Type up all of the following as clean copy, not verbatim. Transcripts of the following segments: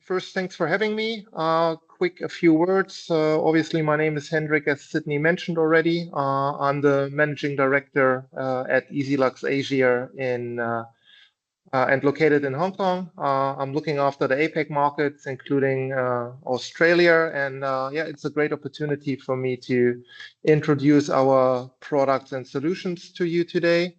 First, thanks for having me. A few words. Obviously, my name is Hendrik, as Sydney mentioned already. I'm the managing director at ESYLUX Asia and located in Hong Kong. I'm looking after the APAC markets, including Australia. And yeah, it's a great opportunity for me to introduce our products and solutions to you today.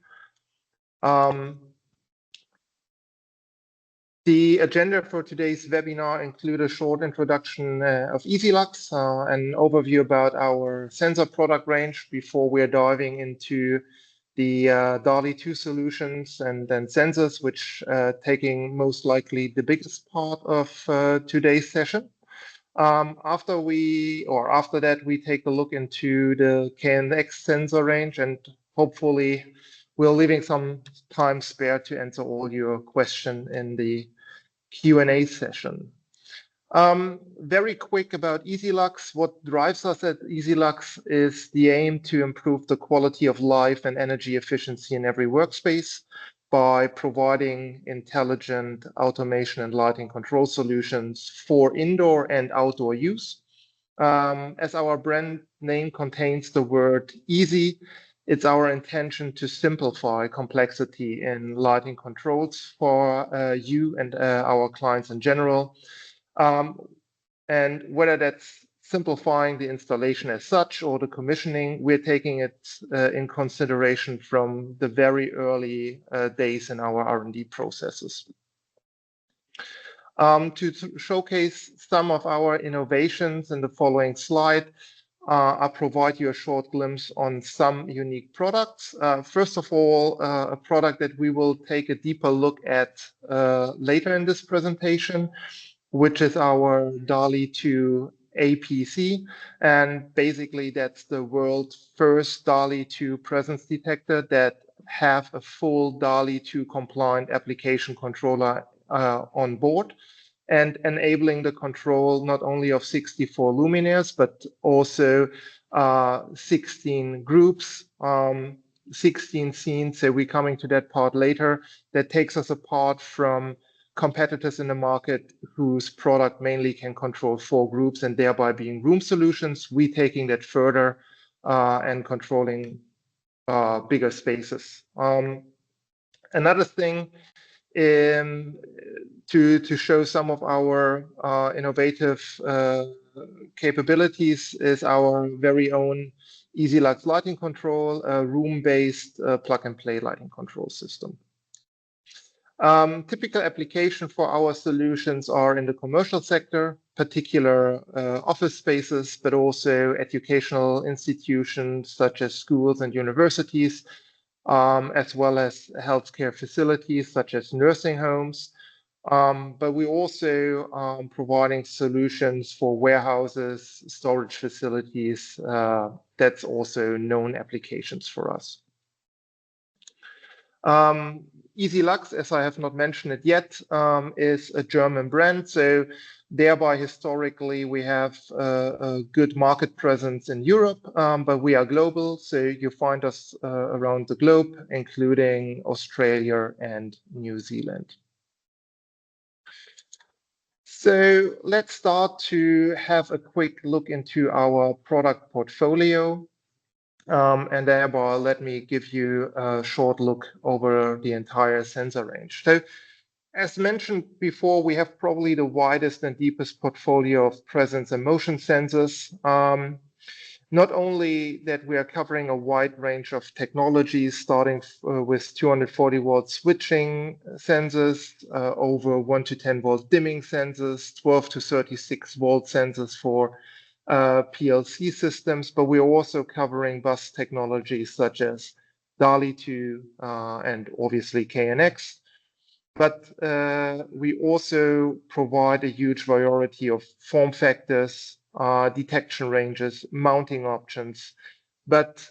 The agenda for today's webinar include a short introduction of ESYLUX, an overview about our sensor product range before we're diving into the DALI 2 solutions and then sensors, which taking most likely the biggest part of today's session. After that, we take a look into the KNX sensor range, and hopefully we're leaving some time spare to answer all your questions in the Q&A session. Very quick about ESYLUX. What drives us at ESYLUX is the aim to improve the quality of life and energy efficiency in every workspace by providing intelligent automation and lighting control solutions for indoor and outdoor use. As our brand name contains the word easy, it's our intention to simplify complexity in lighting controls for you and our clients in general. And whether that's simplifying the installation as such or the commissioning, we're taking it in consideration from the very early days in our R&D processes. To showcase some of our innovations in the following slide, I'll provide you a short glimpse on some unique products. First of all, a product that we will take a deeper look at later in this presentation, which is our DALI 2 APC. And basically, that's the world's first DALI 2 presence detector that have a full DALI 2 compliant application controller on board, and enabling the control not only of 64 luminaires, but also 16 groups, 16 scenes. So we're coming to that part later. That takes us apart from competitors in the market whose product mainly can control 4 groups and thereby being room solutions. We taking that further and controlling bigger spaces. Another thing to show some of our innovative capabilities is our very own ESYLUX lighting control, a room-based plug-and-play lighting control system. Typical application for our solutions are in the commercial sector, particular office spaces, but also educational institutions such as schools and universities, as well as healthcare facilities such as nursing homes. But we're also providing solutions for warehouses, storage facilities. That's also known applications for us. ESYLUX, as I have not mentioned it yet, is a German brand. So thereby, historically, we have a good market presence in Europe, but we are global. So you find us around the globe, including Australia and New Zealand. So let's start to have a quick look into our product portfolio. And thereby, let me give you a short look over the entire sensor range. So as mentioned before, we have probably the widest and deepest portfolio of presence and motion sensors. Not only that we are covering a wide range of technologies, starting with 240 volt switching sensors, over 1 to 10 volt dimming sensors, 12 to 36 volt sensors for PLC systems, but we're also covering bus technologies such as DALI 2 and obviously KNX. But we also provide a huge variety of form factors, detection ranges, mounting options. But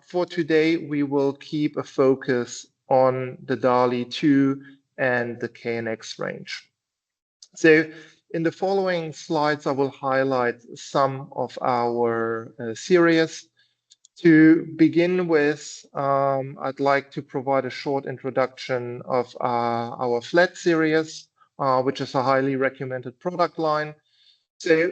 for today, we will keep a focus on the DALI 2 and the KNX range. So in the following slides, I will highlight some of our series. To begin with, I'd like to provide a short introduction of our flat series, which is a highly recommended product line. So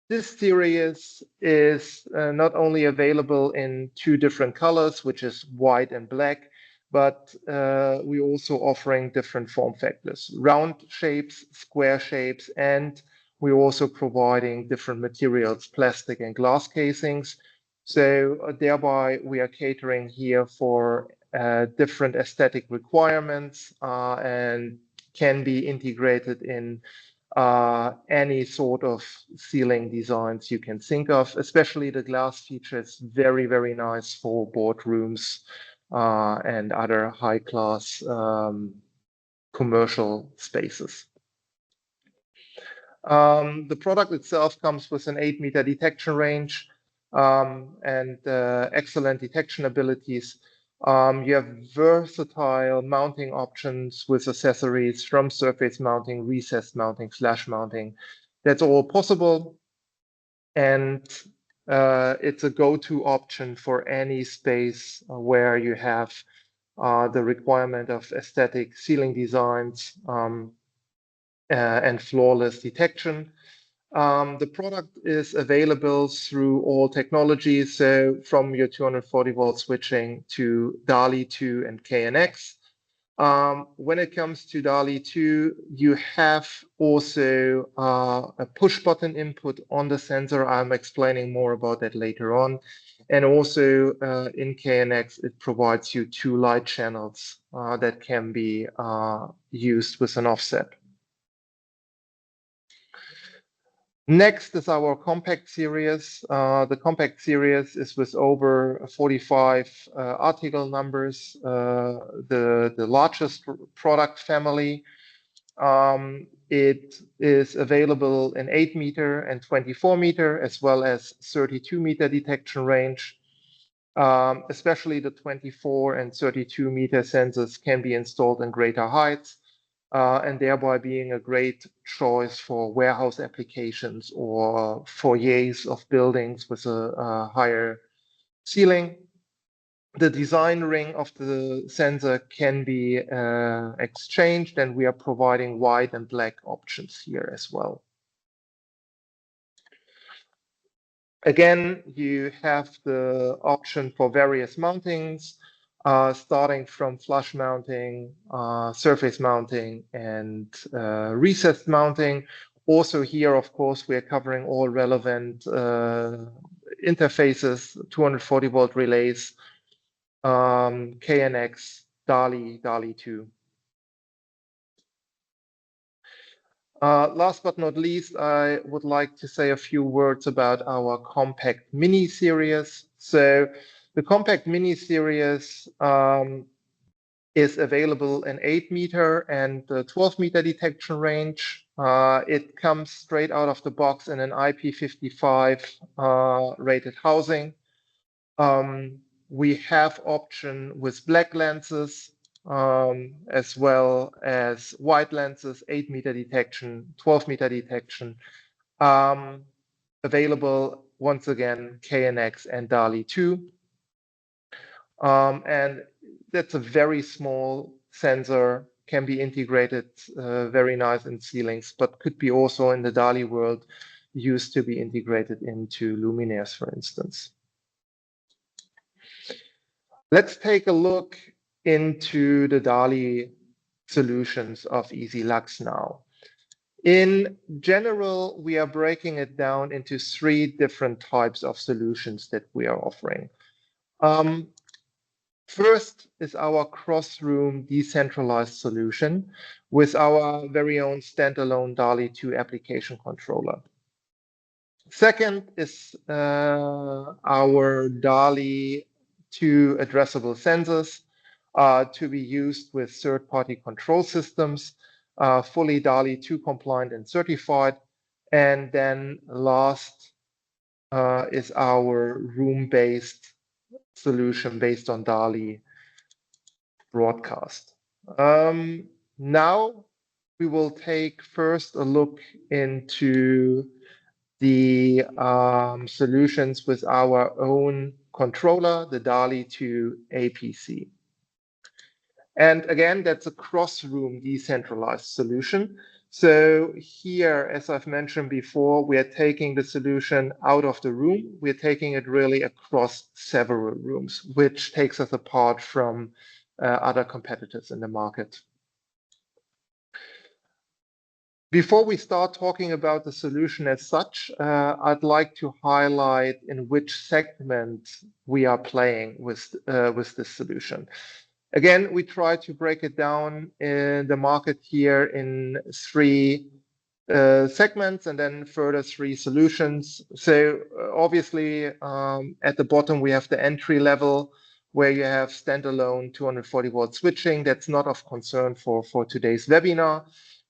this series is not only available in two different colors, which is white and black, but we're also offering different form factors, round shapes, square shapes, and we're also providing different materials, plastic and glass casings. So thereby we are catering here for different aesthetic requirements and can be integrated in any sort of ceiling designs you can think of. Especially the glass feature is very, very nice for boardrooms and other high-class commercial spaces. The product itself comes with an 8-meter detection range and excellent detection abilities. You have versatile mounting options with accessories from surface mounting, recessed mounting, slash mounting. That's all possible. And it's a go-to option for any space where you have the requirement of aesthetic ceiling designs and flawless detection. The product is available through all technologies, so from your 240 volt switching to DALI 2 and KNX. When it comes to DALI 2, you have also a push button input on the sensor. I'm explaining more about that later on. And also in KNX, it provides you 2 light channels that can be used with an offset. Next is our compact series. The compact series is with over 45 article numbers, the largest product family. It is available in 8-meter and 24-meter, as well as 32-meter detection range. Especially the 24 and 32-meter sensors can be installed in greater heights. And thereby being a great choice for warehouse applications or foyers of buildings with a higher ceiling. The design ring of the sensor can be exchanged, and we are providing white and black options here as well. Again, you have the option for various mountings, starting from flush mounting, surface mounting, and recessed mounting. Also here, of course, we are covering all relevant interfaces, 240 volt relays, KNX, DALI, DALI 2. Last but not least, I would like to say a few words about our compact mini series. So the compact mini series is available in 8-meter and 12-meter detection range. It comes straight out of the box in an IP55 rated housing. We have option with black lenses, as well as white lenses, 8-meter detection, 12-meter detection. Available, once again, KNX and DALI 2. And that's a very small sensor, can be integrated very nice in ceilings, but could be also in the DALI world used to be integrated into luminaires, for instance. Let's take a look into the DALI solutions of ESYLUX now. In general, we are breaking it down into 3 different types of solutions that we are offering. First is our cross-room decentralized solution with our very own standalone DALI 2 application controller. Second is our DALI 2 addressable sensors to be used with third-party control systems, fully DALI 2 compliant and certified. And then last is our room-based solution based on DALI broadcast. Now we will take first a look into the solutions with our own controller, the DALI 2 APC. And again, that's a cross-room decentralized solution. So here, as I've mentioned before, we are taking the solution out of the room. We're taking it really across several rooms, which takes us apart from other competitors in the market. Before we start talking about the solution as such, I'd like to highlight in which segment we are playing with this solution. Again, we try to break it down in the market here in three segments and then further three solutions. So obviously, at the bottom, we have the entry level where you have standalone 240 volt switching. That's not of concern for today's webinar.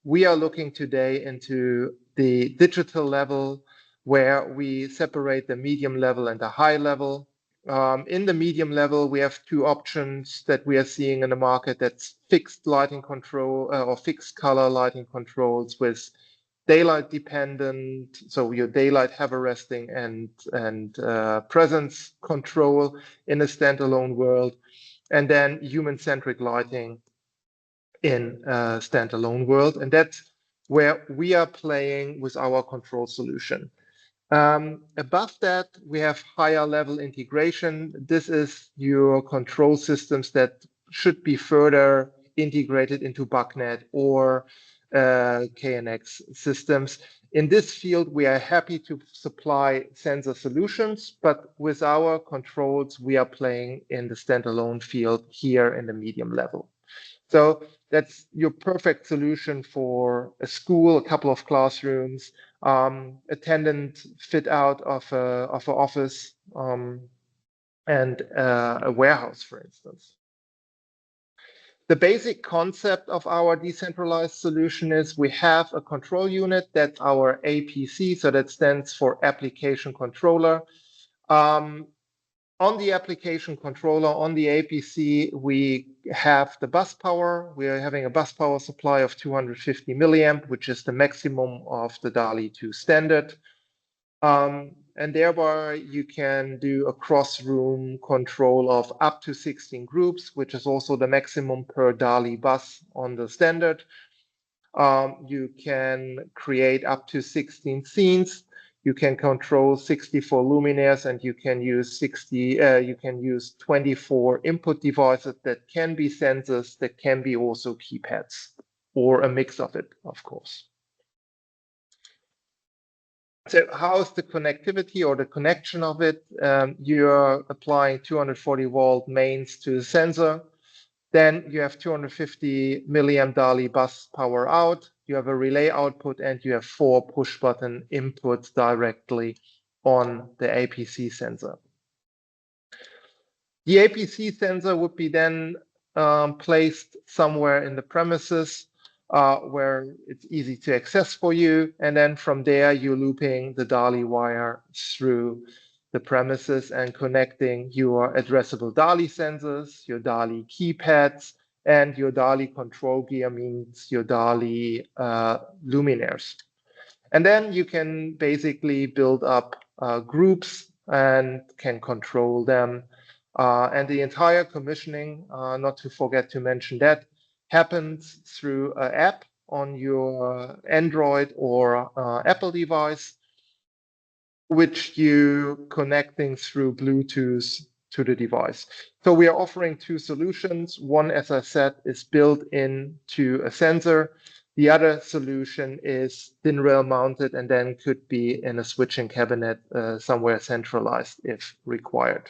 We are looking today into the digital level where we separate the medium level and the high level. In the medium level, we have two options that we are seeing in the market. That's fixed lighting control or fixed color lighting controls with daylight dependent, so your daylight have arresting and presence control in a standalone world, and then human-centric lighting in a standalone world. And that's where we are playing with our control solution. Above that, we have higher level integration. This is your control systems that should be further integrated into BACnet or KNX systems. In this field, we are happy to supply sensor solutions, but with our controls, we are playing in the standalone field here in the medium level. So that's your perfect solution for a school, a couple of classrooms, attendant fit out of an office, and a warehouse, for instance. The basic concept of our decentralized solution is we have a control unit, that's our APC, so that stands for application controller. On the application controller, on the APC, we have the bus power. We are having a bus power supply of 250 milliamp, which is the maximum of the DALI 2 standard. And thereby you can do a cross-room control of up to 16 groups, which is also the maximum per DALI bus on the standard. You can create up to 16 scenes. You can control 64 luminaires, and you can use 24 input devices that can be sensors, that can be also keypads, or a mix of it, of course. So how is the connectivity or the connection of it? You're applying 240 volt mains to the sensor. Then you have 250 milliamp DALI bus power out. You have a relay output, and you have 4 push button inputs directly on the APC sensor. The APC sensor would be then placed somewhere in the premises where it's easy to access for you. And then from there, you're looping the DALI wire through the premises and connecting your addressable DALI sensors, your DALI keypads, and your DALI control gear, means your DALI luminaires. And then you can basically build up groups and can control them. And the entire commissioning, not to forget to mention that, happens through an app on your Android or Apple device, which you connecting through Bluetooth to the device. So we are offering two solutions. One, as I said, is built into a sensor. The other solution is thin rail mounted and then could be in a switching cabinet somewhere centralized if required.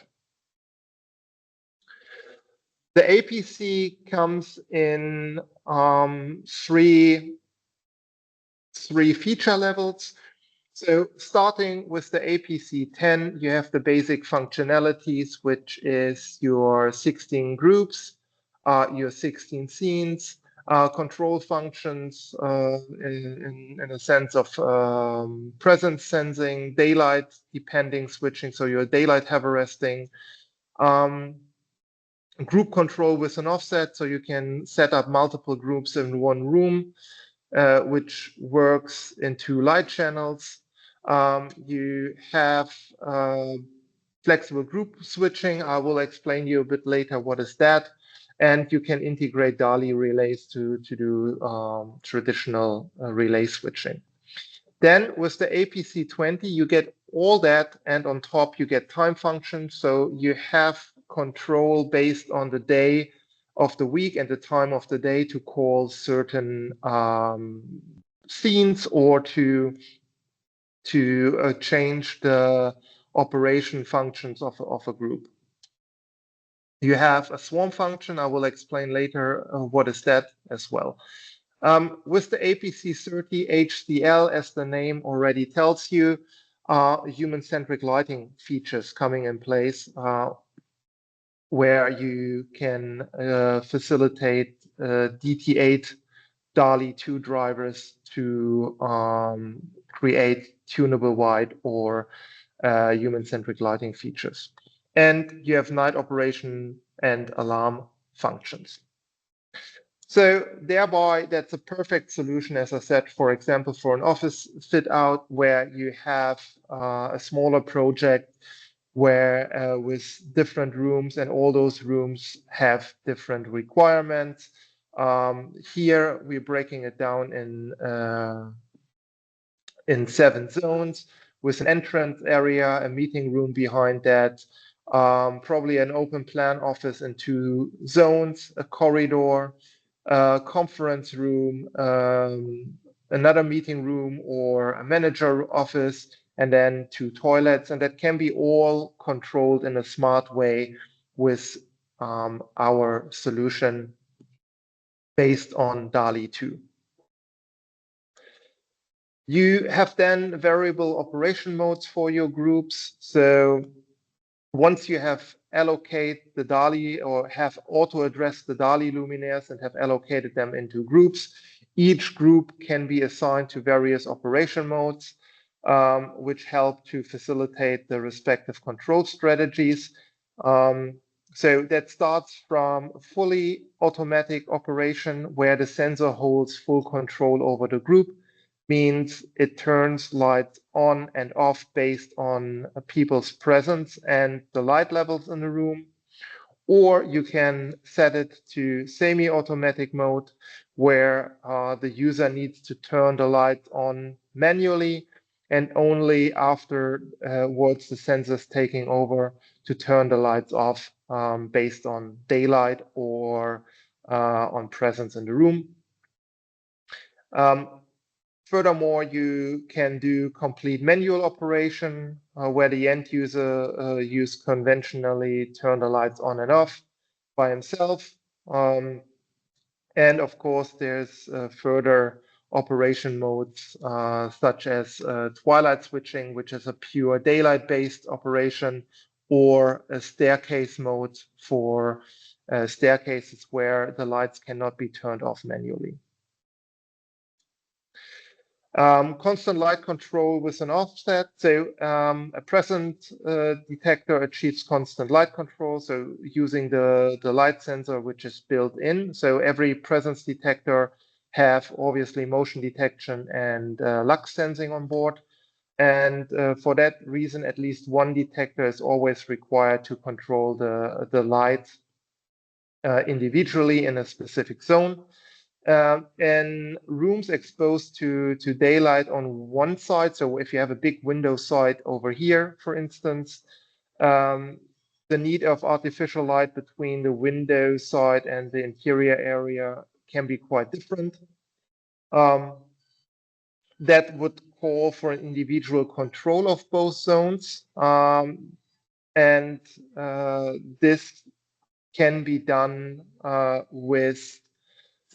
The APC comes in three feature levels. So starting with the APC 10, you have the basic functionalities, which is your 16 groups, your 16 scenes, control functions in a sense of presence sensing, daylight depending switching, so your daylight have arresting, group control with an offset, so you can set up multiple groups in one room, which works in 2 light channels. You have flexible group switching. I will explain you a bit later what is that. and you can integrate DALI relays to do traditional relay switching. Then with the APC20, you get all that, and on top you get time functions. So you have control based on the day of the week and the time of the day to call certain scenes or to change the operation functions of a group. You have a swarm function. I will explain later what is that as well. With the APC30 HCL, as the name already tells you, human-centric lighting features coming in place where you can facilitate DT8 DALI 2 drivers to create tunable white or human-centric lighting features. And you have night operation and alarm functions. So thereby, that's a perfect solution, as I said, for example, for an office fit out where you have a smaller project where with different rooms, and all those rooms have different requirements. Here we're breaking it down in 7 zones with an entrance area, a meeting room behind that, probably an open plan office in 2 zones, a corridor, a conference room, another meeting room or a manager office, and then 2 toilets. And that can be all controlled in a smart way with our solution based on DALI 2. You have then variable operation modes for your groups. So once you have allocate the DALI or have auto-address the DALI luminaires and have allocated them into groups, each group can be assigned to various operation modes, which help to facilitate the respective control strategies. So that starts from fully automatic operation where the sensor holds full control over the group, means it turns lights on and off based on people's presence and the light levels in the room. Or you can set it to semi-automatic mode where the user needs to turn the lights on manually and only afterwards the sensors taking over to turn the lights off based on daylight or on presence in the room. Furthermore, you can do complete manual operation where the end user use conventionally turn the lights on and off by himself. And of course, there's further operation modes such as twilight switching, which is a pure daylight-based operation, or a staircase mode for staircases where the lights cannot be turned off manually. Constant light control with an offset. So a present detector achieves constant light control. So using the light sensor, which is built in. So every presence detector have obviously motion detection and lux sensing on board. And for that reason, at least one detector is always required to control the light individually in a specific zone. And rooms exposed to daylight on one side. So if you have a big window side over here, for instance, the need of artificial light between the window side and the interior area can be quite different. That would call for an individual control of both zones. And this can be done with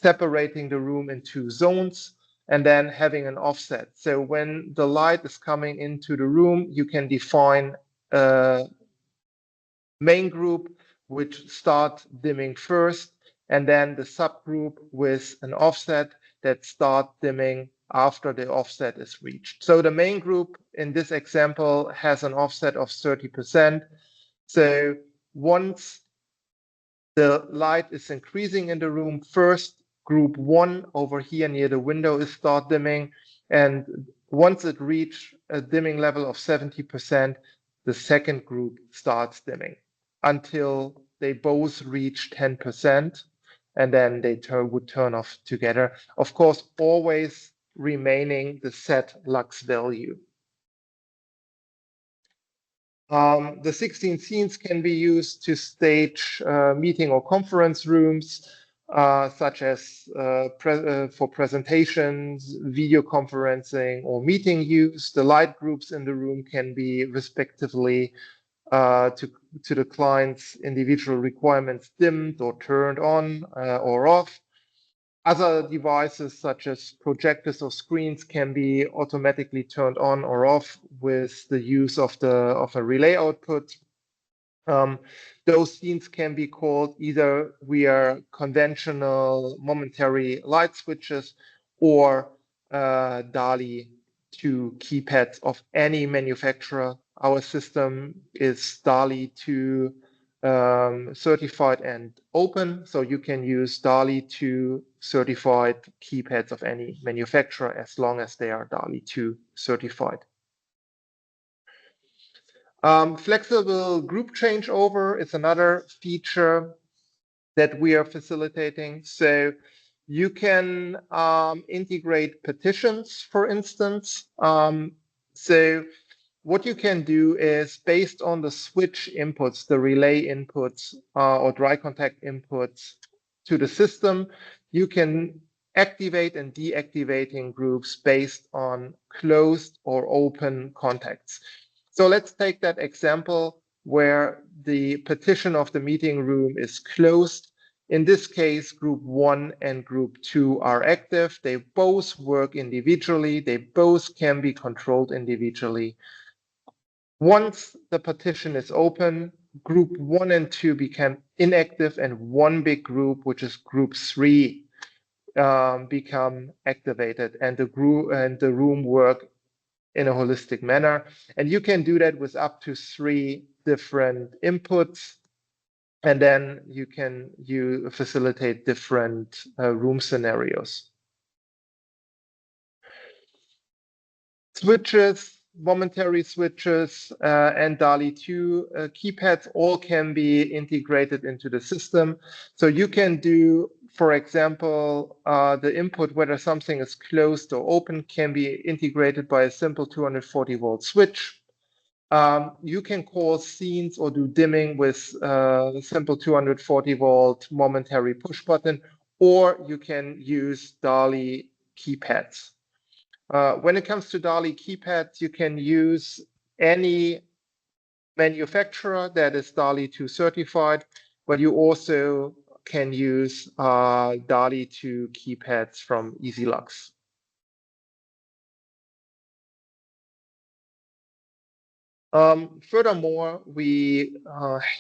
separating the room into zones and then having an offset. So when the light is coming into the room, you can define a main group which start dimming first, and then the subgroup with an offset that start dimming after the offset is reached. So the main group in this example has an offset of 30%. So once the light is increasing in the room, first group 1 over here near the window is start dimming, and once it reaches a dimming level of 70%, the second group starts dimming until they both reach 10%, and then they would turn off together. Of course, always remaining the set lux value. The 16 scenes can be used to stage meeting or conference rooms, such as for presentations, video conferencing, or meeting use. The light groups in the room can be respectively to the client's individual requirements dimmed or turned on or off. Other devices such as projectors or screens can be automatically turned on or off with the use of a relay output. Those scenes can be called either via conventional momentary light switches or DALI to keypads of any manufacturer. Our system is DALI 2 certified and open, so you can use DALI 2 certified keypads of any manufacturer as long as they are DALI 2 certified. Flexible group changeover is another feature that we are facilitating. So you can integrate partitions, for instance. So what you can do is, based on the switch inputs, the relay inputs or dry contact inputs to the system, you can activate and deactivating groups based on closed or open contacts. So let's take that example where the partition of the meeting room is closed. In this case, group 1 and group 2 are active. They both work individually. They both can be controlled individually. Once the partition is open, group 1 and 2 become inactive, and one big group, which is group 3, become activated, and the room work in a holistic manner. And you can do that with up to 3 different inputs, and then you facilitate different room scenarios. Switches, momentary switches, and DALI 2 keypads all can be integrated into the system. So you can do, for example, the input, whether something is closed or open, can be integrated by a simple 240-volt switch. You can call scenes or do dimming with a simple 240-volt momentary push button, or you can use DALI keypads. When it comes to DALI keypads, you can use any manufacturer that is DALI 2 certified, but you also can use DALI 2 keypads from ESYLUX. Furthermore, we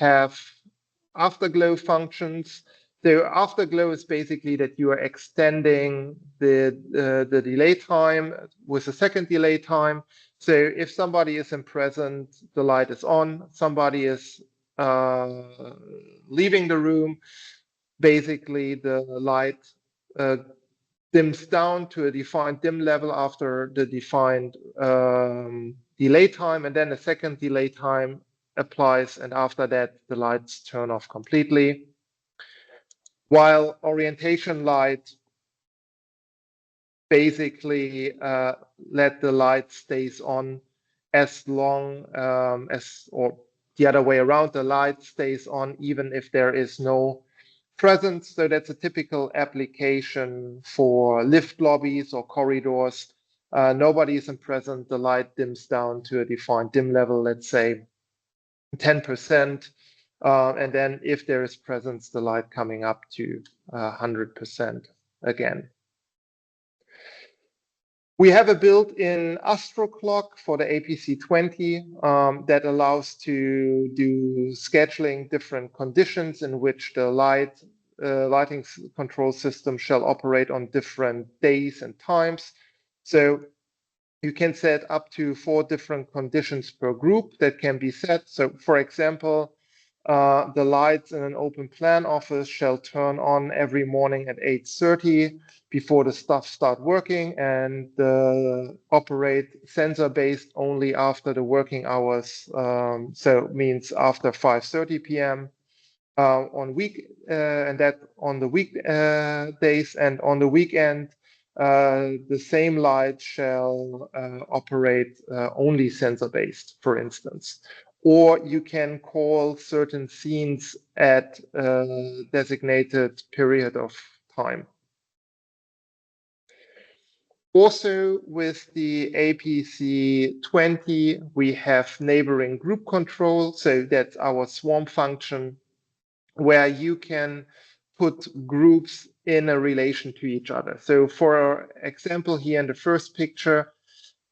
have afterglow functions. So afterglow is basically that you are extending the delay time with a second delay time. So if somebody isn't present, the light is on. Somebody is leaving the room, basically the light dims down to a defined dim level after the defined delay time, and then a second delay time applies, and after that the lights turn off completely. While orientation light basically let the light stays on as long as, or the other way around, the light stays on even if there is no presence. So that's a typical application for lift lobbies or corridors. Nobody isn't present, the light dims down to a defined dim level, let's say 10%. And then if there is presence, the light coming up to 100% again. We have a built-in Astro clock for the APC20 that allows to do scheduling different conditions in which the lighting control system shall operate on different days and times. So you can set up to 4 different conditions per group that can be set. So for example, the lights in an open plan office shall turn on every morning at 8:30 before the staff start working, and operate sensor-based only after the working hours. So it means after 5:30 p.m. and that on the weekdays, and on the weekend, the same light shall operate only sensor-based, for instance. Or you can call certain scenes at a designated period of time. Also, with the APC20, we have neighboring group control. So that's our swarm function, where you can put groups in a relation to each other. So for example, here in the first picture,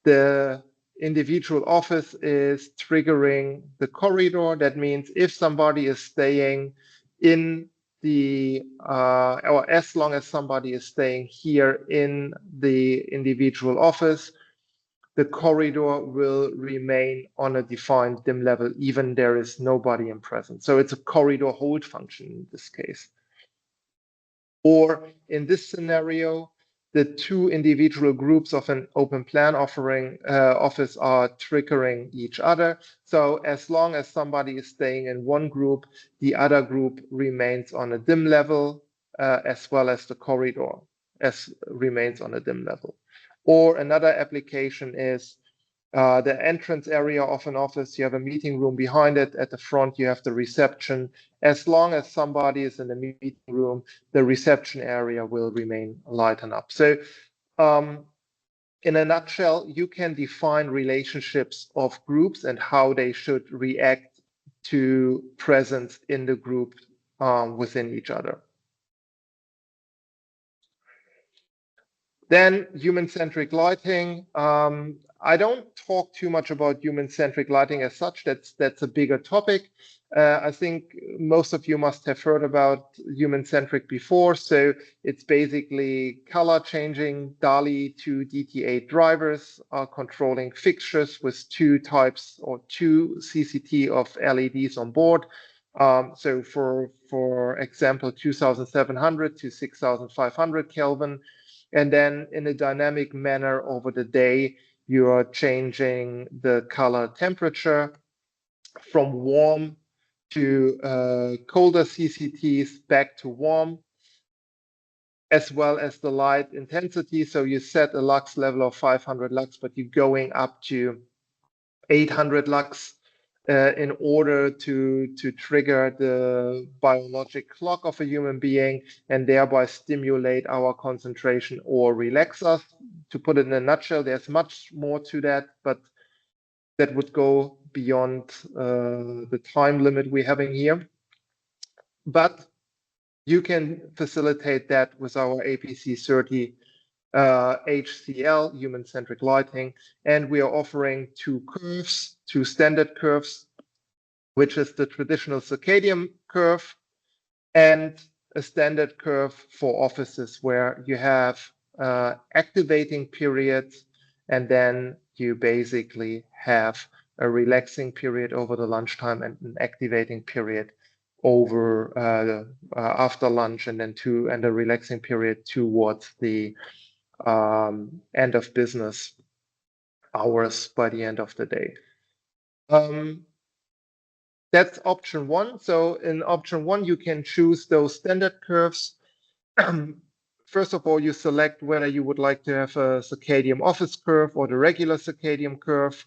the individual office is triggering the corridor. That means if somebody is staying in the, or as long as somebody is staying here in the individual office, the corridor will remain on a defined dim level, even there is nobody in presence. So it's a corridor hold function in this case. Or in this scenario, the two individual groups of an open plan offering office are triggering each other. So as long as somebody is staying in one group, the other group remains on a dim level, as well as the corridor remains on a dim level. Or another application is the entrance area of an office. You have a meeting room behind it. At the front, you have the reception. As long as somebody is in the meeting room, the reception area will remain lightened up. So in a nutshell, you can define relationships of groups and how they should react to presence in the group within each other. Then human-centric lighting. I don't talk too much about human-centric lighting as such. That's a bigger topic. I think most of you must have heard about human-centric before. So it's basically color changing. DALI to DT8 drivers are controlling fixtures with two types or two CCT of LEDs on board. So for example, 2700 to 6500 Kelvin. And then in a dynamic manner over the day, you are changing the color temperature from warm to colder CCTs back to warm, as well as the light intensity. So you set a lux level of 500 lux, but you're going up to 800 lux in order to trigger the biologic clock of a human being and thereby stimulate our concentration or relax us. To put it in a nutshell, there's much more to that, but that would go beyond the time limit we're having here. But you can facilitate that with our APC30 HCL, human-centric lighting, and we are offering two curves, two standard curves, which is the traditional circadian curve and a standard curve for offices where you have activating periods, and then you basically have a relaxing period over the lunchtime and an activating period over after lunch, and then a relaxing period towards the end of business hours by the end of the day. That's option one. So in option one, you can choose those standard curves. First of all, you select whether you would like to have a circadian office curve or the regular circadian curve.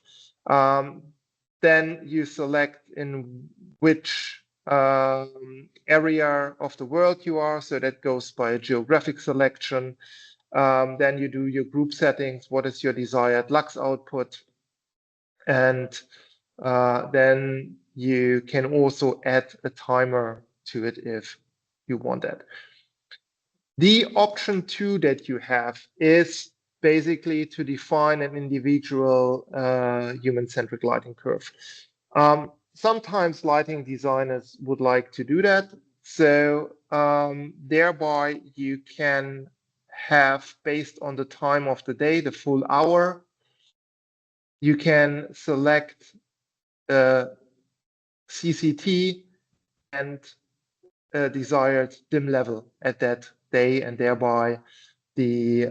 Then you select in which area of the world you are. So that goes by a geographic selection. Then you do your group settings. What is your desired lux output? And then you can also add a timer to it if you want that. The option two that you have is basically to define an individual human-centric lighting curve. Sometimes lighting designers would like to do that. So thereby you can have, based on the time of the day, the full hour, you can select CCT and desired dim level at that day, and thereby the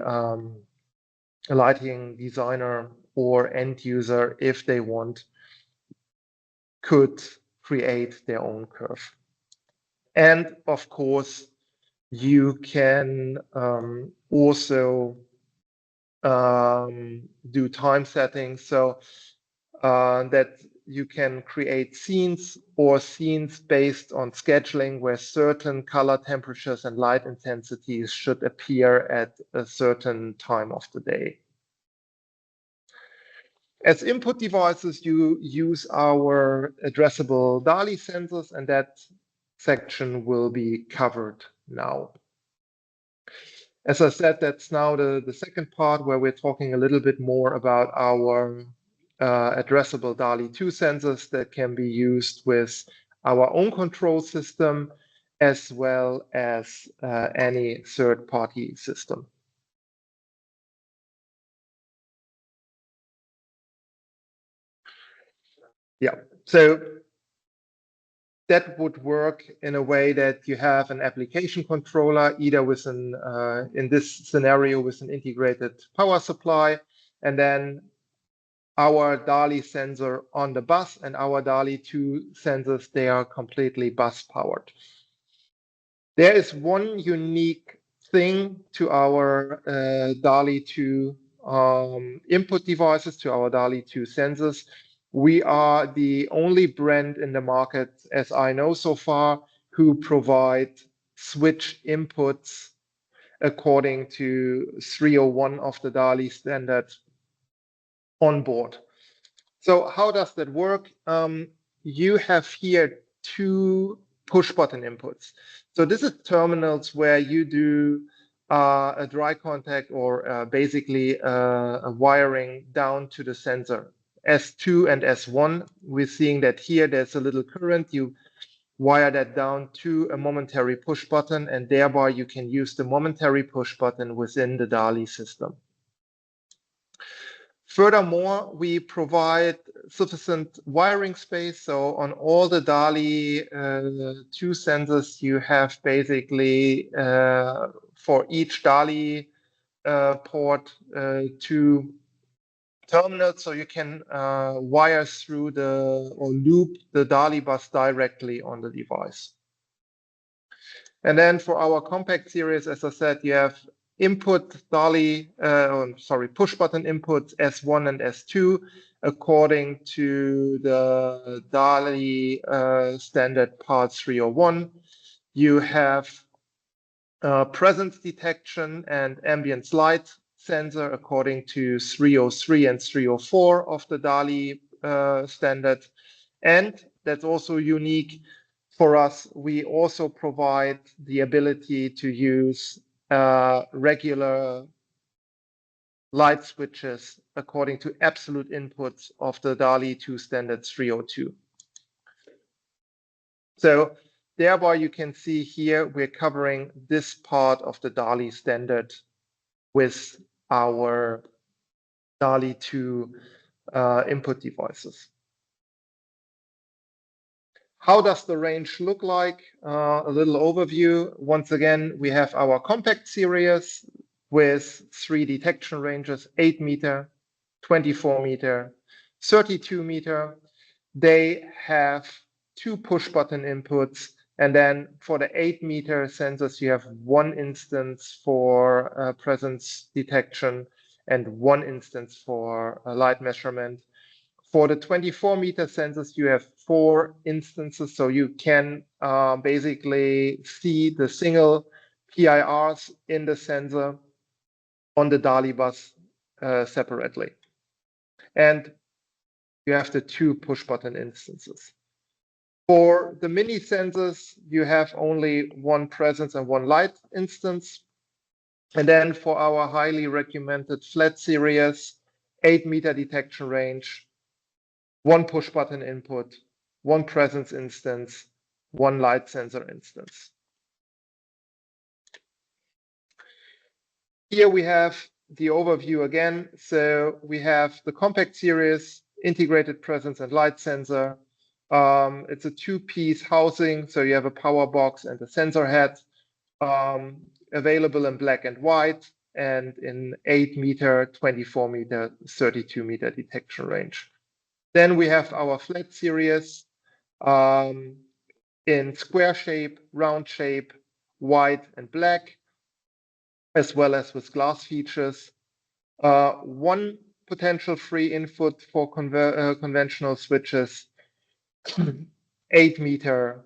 lighting designer or end user, if they want, could create their own curve. And of course, you can also do time settings so that you can create scenes or scenes based on scheduling where certain color temperatures and light intensities should appear at a certain time of the day. As input devices, you use our addressable DALI sensors, and that section will be covered now. As I said, that's now the second part where we're talking a little bit more about our addressable DALI 2 sensors that can be used with our own control system as well as any third-party system. Yeah, so that would work in a way that you have an application controller, either with an, in this scenario, with an integrated power supply, and then our DALI sensor on the bus, and our DALI 2 sensors, they are completely bus powered. There is one unique thing to our DALI 2 input devices, to our DALI 2 sensors. We are the only brand in the market, as I know so far, who provide switch inputs according to 301 of the DALI standard on board. So how does that work? You have here two push button inputs. So this is terminals where you do a dry contact or basically a wiring down to the sensor. S2 and S1, we're seeing that here there's a little current. You wire that down to a momentary push button, and thereby you can use the momentary push button within the DALI system. Furthermore, we provide sufficient wiring space. So on all the DALI 2 sensors, you have basically for each DALI port 2 terminals. So you can wire through or loop the DALI bus directly on the device. And then for our compact series, as I said, you have input DALI, push button inputs S1 and S2 according to the DALI standard part 301. You have presence detection and ambient light sensor according to 303 and 304 of the DALI standard. And that's also unique for us. We also provide the ability to use regular light switches according to absolute inputs of the DALI 2 standard 302. So thereby you can see here we're covering this part of the DALI standard with our DALI 2 input devices. How does the range look like? A little overview. Once again, we have our compact series with 3 detection ranges, 8 meter, 24 meter, 32 meter. They have 2 push button inputs. And then for the 8 meter sensors, you have 1 instance for presence detection and 1 instance for light measurement. For the 24 meter sensors, you have 4 instances, so you can basically see the single PIRs in the sensor on the DALI bus separately. And you have the 2 push button instances. For the mini sensors, you have only 1 presence and 1 light instance. And then for our highly recommended flat series, 8 meter detection range, 1 push button input, 1 presence instance, 1 light sensor instance. Here we have the overview again. So we have the compact series, integrated presence and light sensor. It's a 2-piece housing. So you have a power box and a sensor head, available in black and white and in 8 meter, 24 meter, 32 meter detection range. Then we have our flat series in in square shape, round shape, white and black, as well as with glass features. One potential free input for conventional switches, 8-meter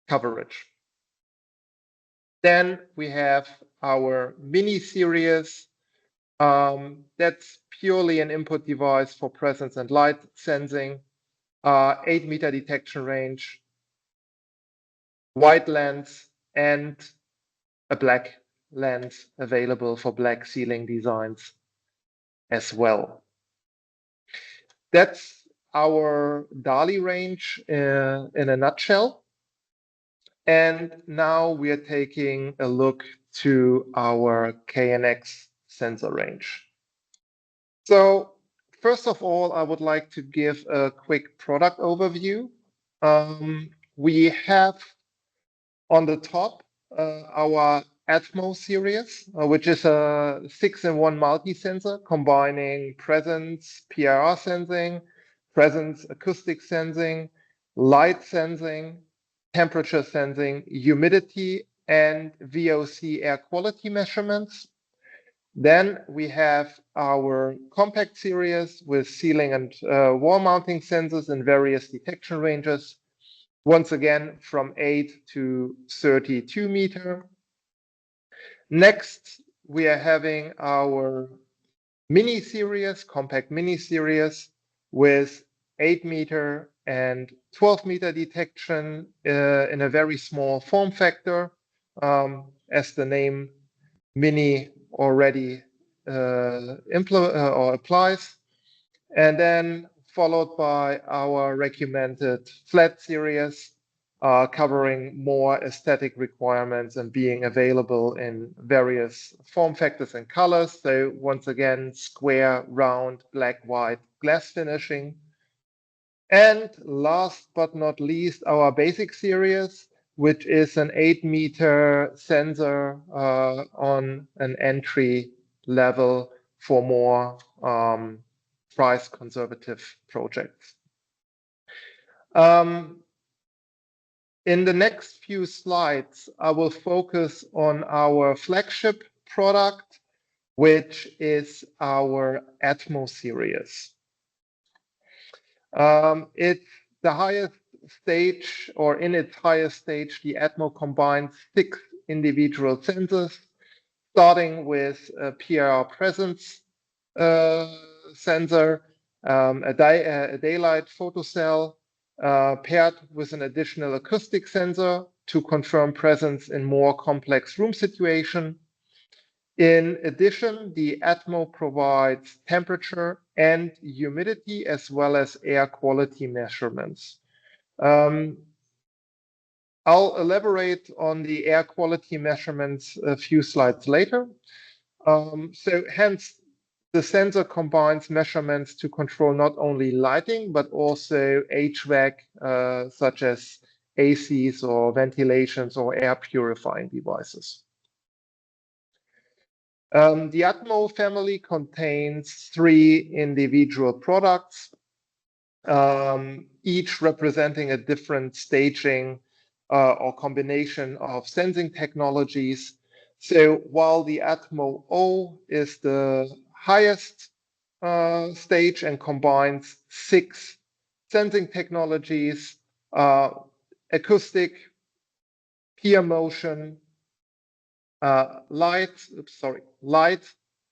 coverage. Then we have our mini series. That's purely an input device for presence and light sensing, 8-meter detection range, white lens, and a black lens available for black ceiling designs as well. That's our DALI range in a nutshell. And now we are taking a look to our KNX sensor range. So first of all, I would like to give a quick product overview. We have on the top our Atmo series, which is a 6-in-1 multi-sensor combining presence, PIR sensing, presence acoustic sensing, light sensing, temperature sensing, humidity, and VOC air quality measurements. Then we have our compact series with ceiling and wall mounting sensors in various detection ranges. Once again, from 8 to 32 meter. Next, we are having our mini series, compact mini series with 8-meter and 12-meter detection in a very small form factor, as the name mini already applies. And then followed by our recommended flat series, covering more aesthetic requirements and being available in various form factors and colors. So once again, square, round, black, white, glass finishing. And last but not least, our basic series, which is an 8-meter sensor on an entry level for more price conservative projects. In the next few slides, I will focus on our flagship product, which is our Atmo series. It's the highest stage, or in its highest stage, the Atmo combines 6 individual sensors, starting with a PIR presence sensor, a daylight photocell, paired with an additional acoustic sensor to confirm presence in more complex room situation. In addition, the Atmo provides temperature and humidity as well as air quality measurements. I'll elaborate on the air quality measurements a few slides later. So hence, the sensor combines measurements to control not only lighting, but also HVAC, such as ACs or ventilations or air purifying devices. The Atmo family contains 3 individual products, each representing a different staging or combination of sensing technologies. So while the Atmo O is the highest stage and combines 6 sensing technologies, acoustic, peer motion, light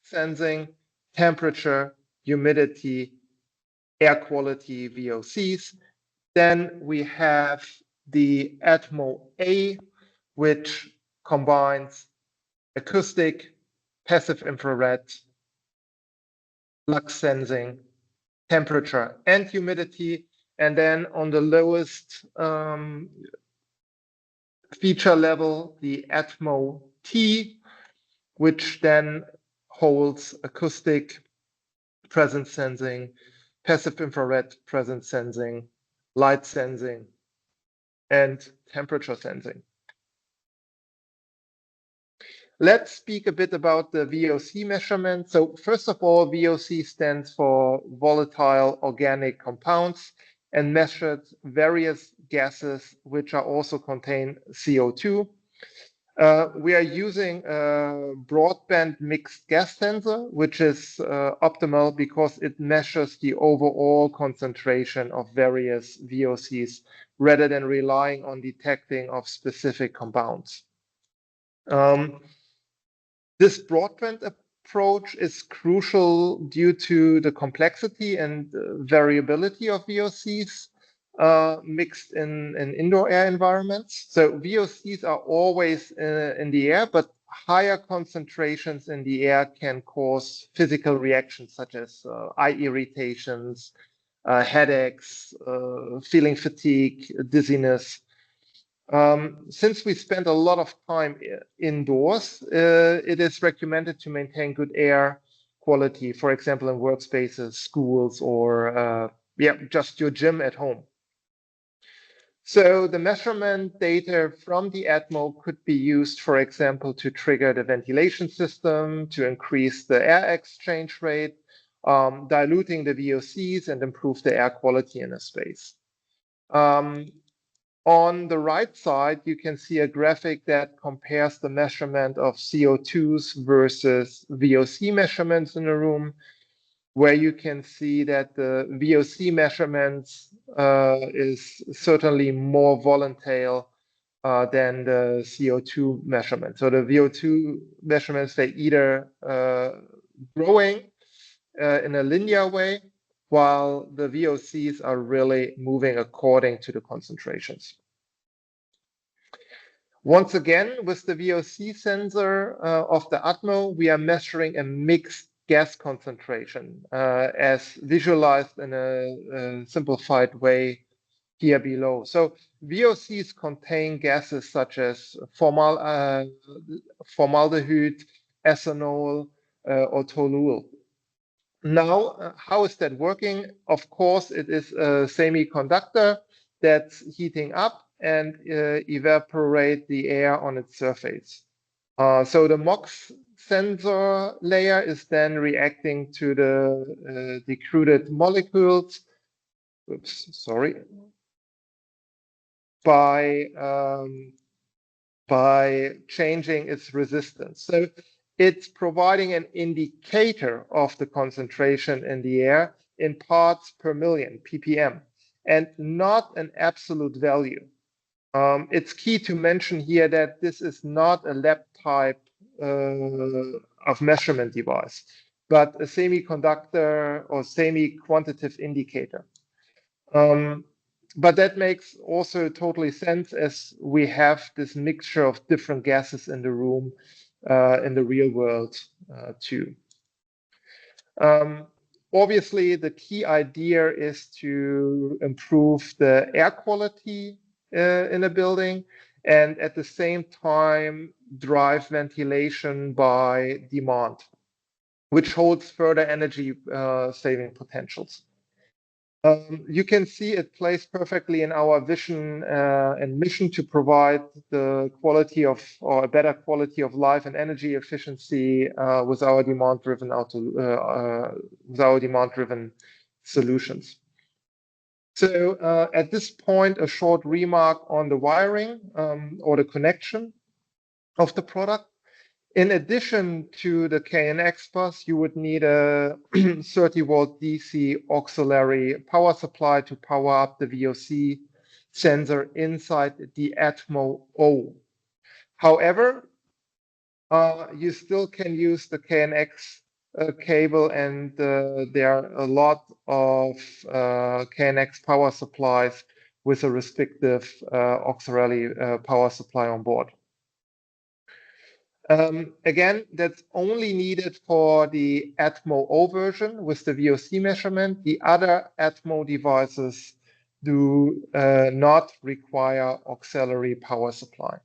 sensing, temperature, humidity, air quality, VOCs. Then we have the Atmo A, which combines acoustic, passive infrared, lux sensing, temperature, and humidity. And then on the lowest feature level, the Atmo T, which then holds acoustic, presence sensing, passive infrared presence sensing, light sensing, and temperature sensing. Let's speak a bit about the VOC measurement. So first of all, VOC stands for volatile organic compounds and measures various gases which are also contain CO2. We are using a broadband mixed gas sensor, which is optimal because it measures the overall concentration of various VOCs rather than relying on detecting of specific compounds. This broadband approach is crucial due to the complexity and variability of VOCs mixed in indoor air environments. So VOCs are always in the air, but higher concentrations in the air can cause physical reactions such as eye irritations, headaches, feeling fatigue, dizziness. Since we spend a lot of time indoors, it is recommended to maintain good air quality, for example, in workspaces, schools, or just your gym at home. So the measurement data from the Atmo could be used, for example, to trigger the ventilation system, to increase the air exchange rate, diluting the VOCs and improve the air quality in a space. On the right side, you can see a graphic that compares the measurement of CO2s versus VOC measurements in a room, where you can see that the VOC measurements is certainly more volatile than the CO2 measurement. So the VO2 measurements, they either growing in a linear way, while the VOCs are really moving according to the concentrations. Once again, with the VOC sensor of the Atmo, we are measuring a mixed gas concentration as visualized in a simplified way here below. So VOCs contain gases such as formaldehyde, ethanol, or toluol. Now, how is that working? Of course, it is a semiconductor that's heating up and evaporate the air on its surface. So the MOX sensor layer is then reacting to the decruded molecules. By changing its resistance. So it's providing an indicator of the concentration in the air in parts per million, ppm, and not an absolute value. It's key to mention here that this is not a lab type of measurement device, but a semiconductor or semi-quantitative indicator. But that makes also totally sense as we have this mixture of different gases in the room in the real world too. Obviously, the key idea is to improve the air quality in a building and at the same time drive ventilation by demand, which holds further energy saving potentials. You can see it plays perfectly in our vision and mission to provide the quality of, or a better quality of life and energy efficiency with our demand-driven solutions. So at this point, a short remark on the wiring or the connection of the product. In addition to the KNX bus, you would need a 30-volt DC auxiliary power supply to power up the VOC sensor inside the Atmo O. However, you still can use the KNX cable, and there are a lot of KNX power supplies with a respective auxiliary power supply on board. Again, that's only needed for the Atmo O version with the VOC measurement. The other Atmo devices do not require auxiliary power supply.